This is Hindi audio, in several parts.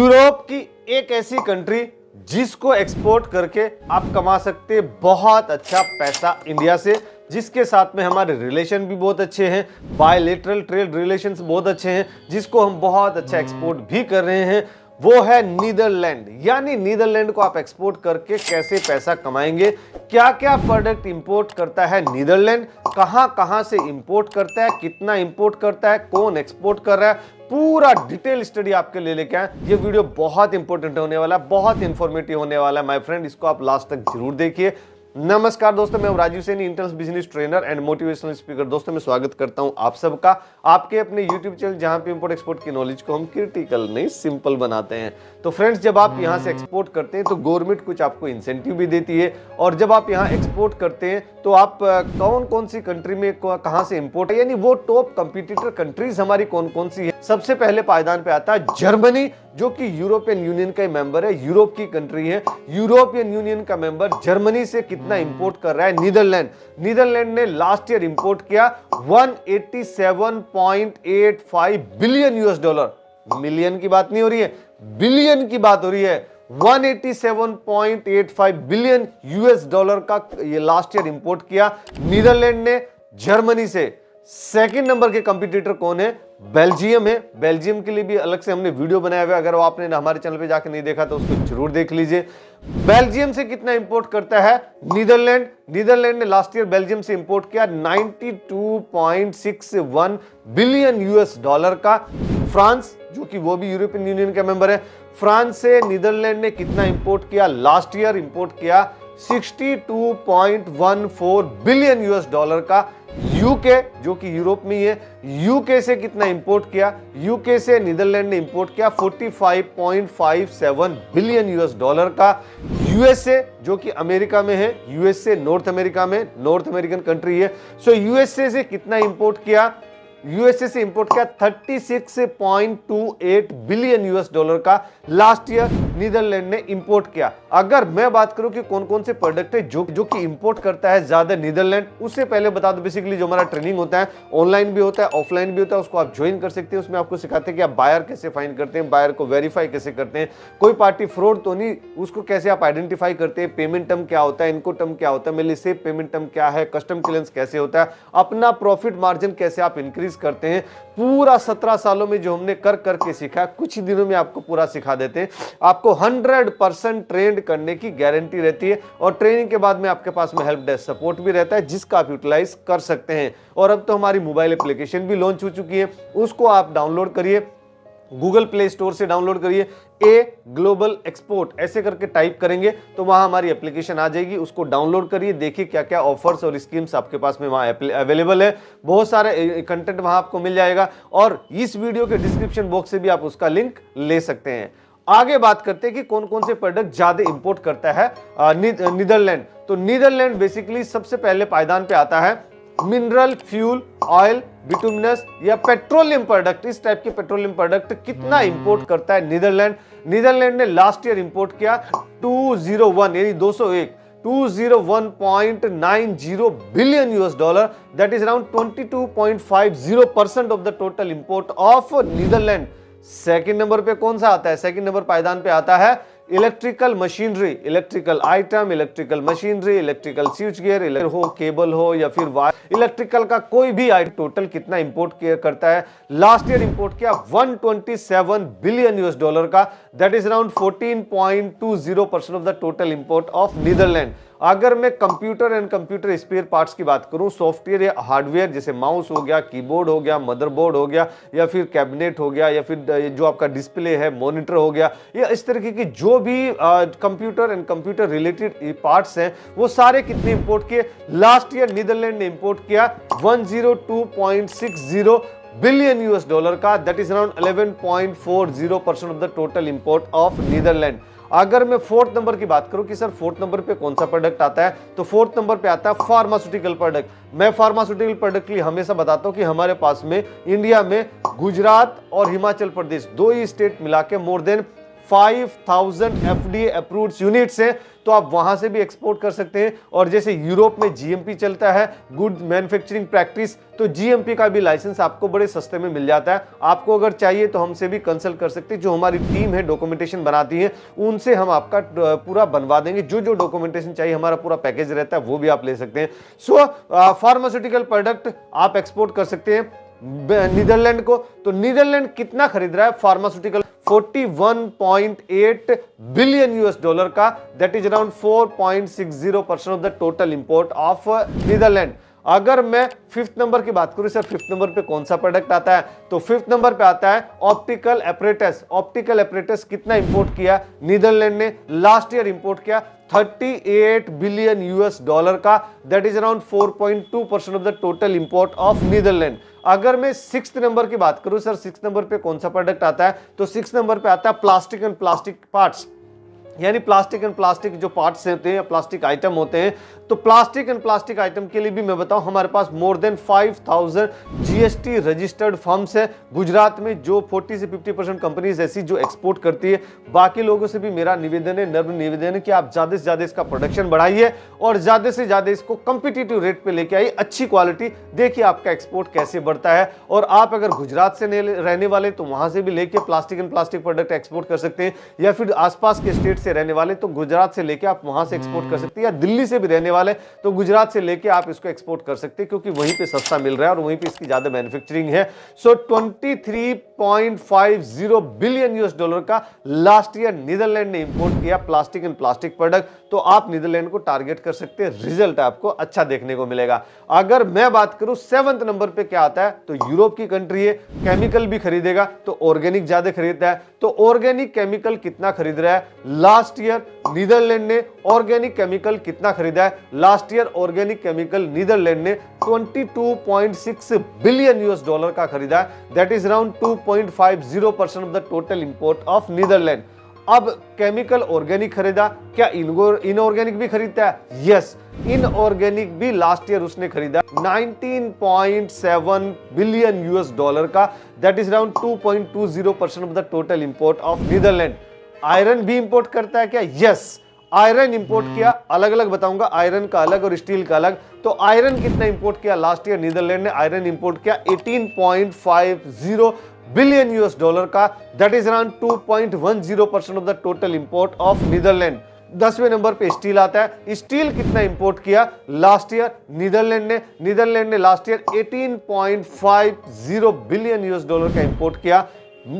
यूरोप की एक ऐसी कंट्री जिसको एक्सपोर्ट करके आप कमा सकते हैं बहुत अच्छा पैसा इंडिया से, जिसके साथ में हमारे रिलेशन भी बहुत अच्छे हैं, बायलैटरल ट्रेड रिलेशंस बहुत अच्छे हैं, जिसको हम बहुत अच्छा एक्सपोर्ट भी कर रहे हैं, वो है नीदरलैंड। यानी नीदरलैंड को आप एक्सपोर्ट करके कैसे पैसा कमाएंगे, क्या क्या प्रोडक्ट इंपोर्ट करता है नीदरलैंड, कहां कहां से इंपोर्ट करता है, कितना इंपोर्ट करता है, कौन एक्सपोर्ट कर रहा है, पूरा डिटेल स्टडी आपके लिए लेके आए। ये वीडियो बहुत इंपॉर्टेंट होने वाला है, बहुत इंफॉर्मेटिव होने वाला है माय फ्रेंड, इसको आप लास्ट तक जरूर देखिए। नमस्कार दोस्तों, मैं Rajeev Saini, intense business trainer and motivational speaker. दोस्तों मैं स्वागत करता हूं आप सबका आपके अपने यूट्यूब चैनल, जहां पे इंपोर्ट एक्सपोर्ट की नॉलेज को हम क्रिटिकल नहीं सिंपल बनाते हैं। तो फ्रेंड्स, जब आप यहां से एक्सपोर्ट करते हैं तो गवर्नमेंट कुछ आपको इंसेंटिव भी देती है, और जब आप यहां एक्सपोर्ट करते हैं तो आप कौन कौन सी कंट्री में कहां से इंपोर्ट है, यानी वो टॉप कंपटीटर कंट्रीज हमारी कौन कौन सी है। सबसे पहले पायदान पे आता है जर्मनी, जो कि यूरोपियन यूनियन का मेंबर है, यूरोप की कंट्री है। यूरोपियन यूनियन का मेंबर जर्मनी से कितना इंपोर्ट कर रहा है नीदरलैंड। नीदरलैंड ने लास्ट ईयर इंपोर्ट किया 187.85 बिलियन यूएस डॉलर। मिलियन की बात नहीं हो रही है, बिलियन की बात हो रही है। 187.85 बिलियन यूएस डॉलर का ये लास्ट ईयर इंपोर्ट किया नीदरलैंड ने जर्मनी से। सेकंड नंबर के कंपटीटर कौन है? बेल्जियम है। बेल्जियम के लिए भी अलग से हमने वीडियो बनाया हुआ है, अगर आपने हमारे चैनल पे जाकर नहीं देखा तो उसको जरूर देख लीजिए। बेल्जियम से कितना इंपोर्ट करता है नीदरलैंड? नीदरलैंड ने लास्ट ईयर बेल्जियम से इंपोर्ट किया 92.61 बिलियन यूएस डॉलर का। फ्रांस, जो कि वो भी यूरोपियन यूनियन का मेंबर है, फ्रांस से नीदरलैंड ने कितना इंपोर्ट किया? लास्ट ईयर इंपोर्ट किया 62.14 बिलियन यूएस डॉलर का। यूके, जो कि यूरोप में ही है, यूके से कितना इंपोर्ट किया? यूके से नीदरलैंड ने इंपोर्ट किया 45.57 बिलियन यूएस डॉलर का। यूएसए, जो कि अमेरिका में है, यूएसए नॉर्थ अमेरिका में, नॉर्थ अमेरिकन कंट्री है, सो यूएसए से कितना इंपोर्ट किया? यूएसए से इंपोर्ट किया 36.28 बिलियन यूएस डॉलर का लास्ट ईयर नीदरलैंड ने इंपोर्ट किया। अगर मैं बात करूं कि कौन कौन से प्रोडक्ट है जो कि इंपोर्ट करता है ज्यादा नीदरलैंड, उससे पहले बता दो बेसिकली जो हमारा ट्रेनिंग होता है, ऑनलाइन भी होता है, ऑफलाइन भी होता है, उसको आप ज्वाइन कर सकते हैं। उसमें आपको सिखाते हैं कि आप बायर कैसे फाइंड करते हैं, बायर को वेरीफाई कैसे करते हैं, कोई पार्टी फ्रॉड तो नहीं, उसको कैसे आप आइडेंटिफाई करते हैं, पेमेंट टर्म क्या होता है, इनको टर्म क्या होता है, मिलिसेव पेमेंट टर्म क्या है, कस्टम क्लियरेंस कैसे होता है, अपना प्रॉफिट मार्जिन कैसे आप इंक्रीज करते हैं। पूरा 17 सालों में जो हमने कर करके सीखा, कुछ ही दिनों में आपको पूरा सिखा देते हैं। आपको 100% ट्रेंड करने की गारंटी रहती है, और ट्रेनिंग के बाद में आपके पास में हेल्प डेस्क सपोर्ट भी रहता है, जिसका आप यूटिलाइज कर सकते हैं। और अब तो हमारी मोबाइल एप्लीकेशन भी लॉन्च हो चुकी है, उसको आप डाउनलोड करिए, गूगल प्ले स्टोर से डाउनलोड करिए। ए ग्लोबल एक्सपोर्ट ऐसे करके टाइप करेंगे तो वहां हमारी एप्लीकेशन आ जाएगी, उसको डाउनलोड करिए, देखिए क्या क्या ऑफर्स और स्कीम्स आपके पास में वहां अवेलेबल है। बहुत सारे कंटेंट वहां आपको मिल जाएगा, और इस वीडियो के डिस्क्रिप्शन बॉक्स से भी आप उसका लिंक ले सकते हैं। आगे बात करते हैं कि कौन कौन से प्रोडक्ट ज्यादा इंपोर्ट करता है नीदरलैंड। तो नीदरलैंड बेसिकली सबसे पहले पायदान पे आता है मिनरल फ्यूल ऑयल, बिटुमिनस या पेट्रोलियम प्रोडक्ट। इस टाइप के पेट्रोलियम प्रोडक्ट कितना इंपोर्ट करता है नीदरलैंड? नीदरलैंड ने लास्ट ईयर इंपोर्ट किया 201 यानी 201 201.90 billion US dollar, that is around 22.50% of the total import of Netherland. Second number पे कौन सा आता है? सेकंड नंबर पायदान पे आता है electrical machinery, electrical item, electrical machinery, electrical switch gear हो, केबल हो या फिर वायर, इलेक्ट्रिकल का कोई भी आइटम। टोटल कितना इंपोर्ट करता है? लास्ट ईयर इंपोर्ट किया 127 बिलियन यूएस डॉलर का, that is around 14.20% of the total import of Netherland. अगर मैं computer and computer spare parts की बात करूं, सॉफ्टवेयर या हार्डवेयर, जैसे माउस हो गया, कीबोर्ड हो गया, मदरबोर्ड हो गया, या फिर कैबिनेट हो गया, या फिर जो आपका डिस्प्ले है, मॉनिटर हो गया, या इस तरीके की जो भी computer and computer related parts हैं, वो सारे कितने इंपोर्ट किए? लास्ट ईयर नीदरलैंड ने इंपोर्ट किया 102.60 बिलियन यूएस डॉलर का, that is around 11.40% of the total import of Netherland. अगर मैं फोर्थ नंबर की बात करूं कि सर फोर्थ नंबर पे कौन सा प्रोडक्ट आता है, तो फोर्थ नंबर पे आता है फार्मास्यूटिकल प्रोडक्ट। मैं फार्मास्यूटिकल प्रोडक्ट के लिए हमेशा बताता हूं कि हमारे पास में इंडिया में गुजरात और हिमाचल प्रदेश, दो ही स्टेट मिला के मोर देन 5000 FDA अप्रूव्ड यूनिट्स हैं। तो आप वहां से भी एक्सपोर्ट कर सकते हैं। और जैसे यूरोप में जीएमपी चलता है, गुड मैन्युफैक्चरिंग प्रैक्टिस, तो जीएमपी का भी लाइसेंस आपको बड़े सस्ते में मिल जाता है। आपको अगर चाहिए तो हमसे भी कंसल्ट कर सकते हैं, जो हमारी टीम है डॉक्यूमेंटेशन बनाती है, उनसे हम आपका पूरा बनवा देंगे। जो जो डॉक्यूमेंटेशन चाहिए, हमारा पूरा पैकेज रहता है, वो भी आप ले सकते हैं। सो फार्मास्यूटिकल प्रोडक्ट आप एक्सपोर्ट कर सकते हैं नीदरलैंड को। तो नीदरलैंड कितना खरीद रहा है फार्मास्यूटिकल? 41.8 बिलियन यूएस डॉलर का, that is around 4.60% of the total import of Netherland. अगर मैं फिफ्थ नंबर की बात करूं, सर फिफ्थ नंबर पे कौन सा प्रोडक्ट आता है? तो फिफ्थ नंबर पे आता है ऑप्टिकल एपरेटस। ऑप्टिकल एपरेटस कितना इंपोर्ट किया नीदरलैंड ने? लास्ट ईयर इंपोर्ट किया 38 बिलियन यूएस डॉलर का, that is around 4.2% of the total import of Netherland. अगर मैं सिक्स्थ नंबर की बात करूं, सर सिक्स्थ नंबर पे कौन सा प्रोडक्ट आता है? तो सिक्स्थ नंबर पे आता है प्लास्टिक एंड प्लास्टिक पार्ट्स, यानी प्लास्टिक एंड प्लास्टिक जो पार्ट्स होते हैं या प्लास्टिक आइटम होते हैं। तो प्लास्टिक एंड प्लास्टिक आइटम के लिए भी मैं बताऊं, हमारे पास more than 5000 GST registered firms है गुजरात में, जो 40 से 50% कंपनीज ऐसी जो एक्सपोर्ट करती है। बाकी लोगों से भी मेरा निवेदन है, नम्र निवेदन है कि आप ज्यादा से ज्यादा इसका प्रोडक्शन बढ़ाइए और ज्यादा से ज्यादा इसको कंपिटिटिव रेट पे लेके आइए, अच्छी क्वालिटी। देखिए आपका एक्सपोर्ट कैसे बढ़ता है। और आप अगर गुजरात से रहने वाले तो वहां से भी लेके plastic and plastic product export कर सकते हैं, या फिर आसपास के स्टेट से रहने वाले तो गुजरात से लेके आप वहां से एक्सपोर्ट कर सकते हैं, या दिल्ली से भी रहने वाले तो गुजरात से लेके आप इसको एक्सपोर्ट कर सकते हैं, क्योंकि वहीं पे सस्ता मिल रहा है और वहीं पे इसकी ज्यादा मैन्युफैक्चरिंग है। सो 23.50 बिलियन यूएस डॉलर का लास्ट ईयर नीदरलैंड ने इंपोर्ट किया प्लास्टिक एंड प्लास्टिक प्रोडक्ट। तो आप नीदरलैंड को टारगेट कर सकते हैं, रिजल्ट आपको अच्छा देखने को मिलेगा। अगर मैं बात करूं सेवंथ नंबर पे क्या आता है, तो यूरोप की कंट्री है, केमिकल भी खरीदेगा तो ऑर्गेनिक ज्यादा खरीदता है। तो ऑर्गेनिक केमिकल कितना खरीद रहा है? लास्ट ईयर नीदरलैंड ने ऑर्गेनिक केमिकल कितना खरीदा है? Last year organic chemical Netherland ने 22.6 बिलियन यूएस डॉलर का खरीदा है, that is around 2.50% of the total import of Netherland. अब केमिकल ऑर्गेनिक खरीदा, क्या इनऑर्गेनिक भी खरीदता है? यस, इनऑर्गेनिक भी लास्ट ईयर उसने खरीदा 19.7 बिलियन यूएस डॉलर का, that is around 2.20% of the total import of Netherland. Iron भी इंपोर्ट करता है क्या? यस, आयरन इंपोर्ट किया, अलग अलग बताऊंगा, आयरन का अलग और स्टील का अलग। तो आयरन कितना इंपोर्ट किया लास्ट ईयर नीदरलैंड ने? आयरन इंपोर्ट किया 18.50 बिलियन यूएस डॉलर का, that is around 2.10% of the total import of Netherland. 10वें नंबर पे स्टील आता है। स्टील कितना इंपोर्ट किया लास्ट ईयर नीदरलैंड ने? नीदरलैंड ने last year 18.50 billion US dollar का इंपोर्ट किया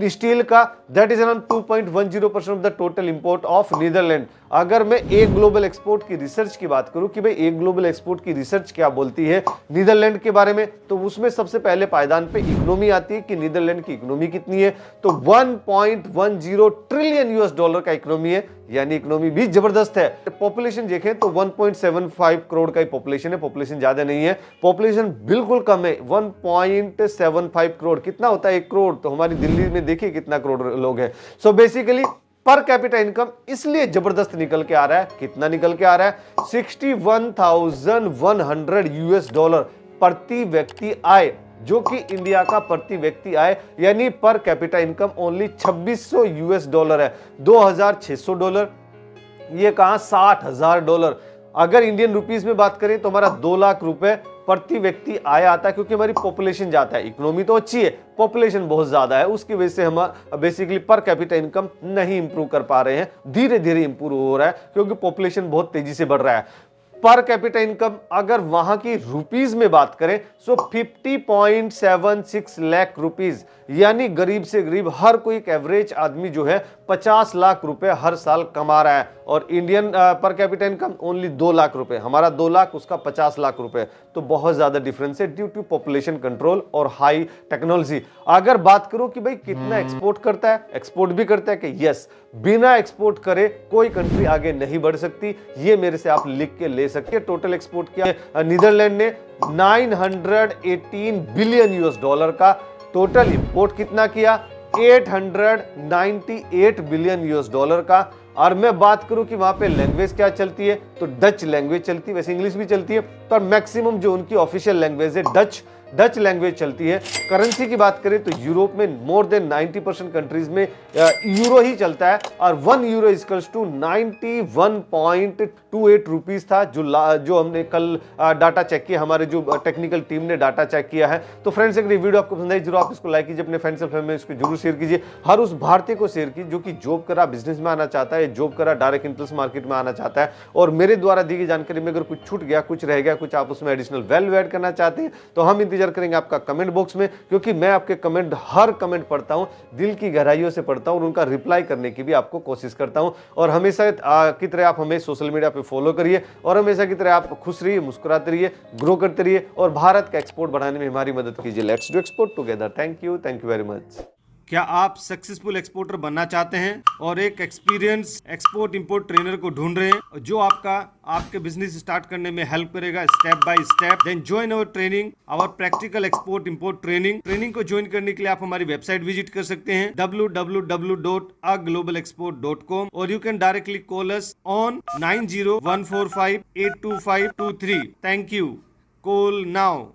स्टील का, that is around 2.10% of the total import of Netherland. अगर मैं एक ग्लोबल एक्सपोर्ट की रिसर्च की बात करूं कि भाई एक ग्लोबल एक्सपोर्ट की रिसर्च क्या बोलती है नीदरलैंड के बारे में, तो उसमें सबसे पहले पायदान पे इकोनॉमी आती है कि नीदरलैंड की इकोनॉमी कितनी है। तो 1.10 ट्रिलियन यूएस डॉलर का इकोनॉमी है, यानी इकोनॉमी भी जबरदस्त है। पॉपुलेशन देखें तो 1.75 करोड़ का ही पॉपुलेशन है, पॉपुलेशन ज्यादा नहीं है, पॉपुलेशन बिल्कुल कम है। 1.75 करोड़ कितना होता है? 1 करोड़। तो हमारी दिल्ली में देखिए कितना करोड़ लोग हैं। So basically per capita income इसलिए जबरदस्त निकल के आ रहा है। कितना निकल के आ रहा है? 61,100 यूएस डॉलर प्रति व्यक्ति आय, जो कि इंडिया का प्रति व्यक्ति आय यानी per capita income only 2600 US dollar है। 2600 डॉलर, ये कहां? 60,000 डॉलर। अगर इंडियन रुपीस में बात करें तो हमारा 2 लाख रुपए प्रति व्यक्ति आय आता है, क्योंकि हमारी पॉपुलेशन ज्यादा है। इकोनॉमी तो अच्छी है, पॉपुलेशन बहुत ज्यादा है, उसकी वजह से हम बेसिकली पर कैपिटा इनकम नहीं इंप्रूव कर पा रहे हैं। धीरे धीरे इंप्रूव हो रहा है क्योंकि पॉपुलेशन बहुत तेजी से बढ़ रहा है। पर कैपिटा इनकम अगर वहां की रुपीस में बात करें तो 50.76 लाख रुपीस, यानी गरीब से गरीब हर कोई एक एवरेज आदमी जो है 50 लाख रुपए हर साल कमा रहा है। और Indian per capita income only 2 lakh रुपए, हमारा 2 लाख, उसका 50 लाख रुपए। तो बहुत ज्यादा डिफरेंस है ड्यू टू पॉपुलेशन कंट्रोल और हाई टेक्नोलॉजी। अगर बात करो कि भाई कितना एक्सपोर्ट करता है, एक्सपोर्ट भी करता है कि यस, बिना एक्सपोर्ट करे कोई कंट्री आगे नहीं बढ़ सकती। ये मेरे से आप लिख के ले सकते हैं। टोटल एक्सपोर्ट किया नीदरलैंड ने 918 बिलियन यूएस डॉलर का। टोटल इंपोर्ट कितना किया? 898 बिलियन यूएस डॉलर का। और मैं बात करूं कि वहां पे लैंग्वेज क्या चलती है, तो डच लैंग्वेज चलती है, वैसे इंग्लिश भी चलती है, पर मैक्सिमम जो उनकी ऑफिशियल लैंग्वेज है डच, डच लैंग्वेज चलती है। करेंसी की बात करें तो यूरोप में मोर देन 90% कंट्रीज में यूरो ही चलता है और 1 यूरो इक्वल्स टू 91.28 रुपीस था जो हमने कल डाटा चेक किया, हमारे जो टेक्निकल टीम ने डाटा चेक किया है। तो फ्रेंड्स अगर ये वीडियो आपको पसंद आई जरूर आप इसको लाइक कीजिए, अपने फ्रेंड्स एंड फैमिली में इसको जरूर शेयर कीजिए। हर उस भारतीय को शेयर कीजिए जो कि जॉब करा बिजनेस में आना चाहता है, जॉब करा डायरेक्ट इम्पल्स मार्केट में आना चाहता है। और मेरे द्वारा दी गई जानकारी में अगर कुछ छूट गया, कुछ रह गया, कुछ आप उसमें एडिशनल वैल्यू ऐड करना चाहते हैं तो हम इंतजार करेंगे आपका कमेंट बॉक्स में, क्योंकि मैं आपके कमेंट हर कमेंट पढ़ता हूं, दिल की गहराइयों से पढ़ता हूं और उनका रिप्लाई करने की भी आपको कोशिश करता हूं। और हमेशा की तरह आप हमें सोशल मीडिया पे फॉलो करिए और हमेशा की तरह आप खुश रहिए, मुस्कुराते रहिए, ग्रो करते रहिए और भारत का एक्सपोर्ट बढ़ाने में हमारी मदद कीजिए। Let's do export together. Thank you very much. क्या आप सक्सेसफुल एक्सपोर्टर बनना चाहते हैं और एक एक्सपीरियंस एक्सपोर्ट इंपोर्ट ट्रेनर को ढूंढ रहे हैं जो आपके बिजनेस स्टार्ट करने में हेल्प करेगा step by step? Then join our training, our practical export import training को ज्वाइन करने के लिए आप हमारी वेबसाइट विजिट कर सकते हैं www.aglobalexport.com और you can directly call us on 9014582523। Thank you. Call now.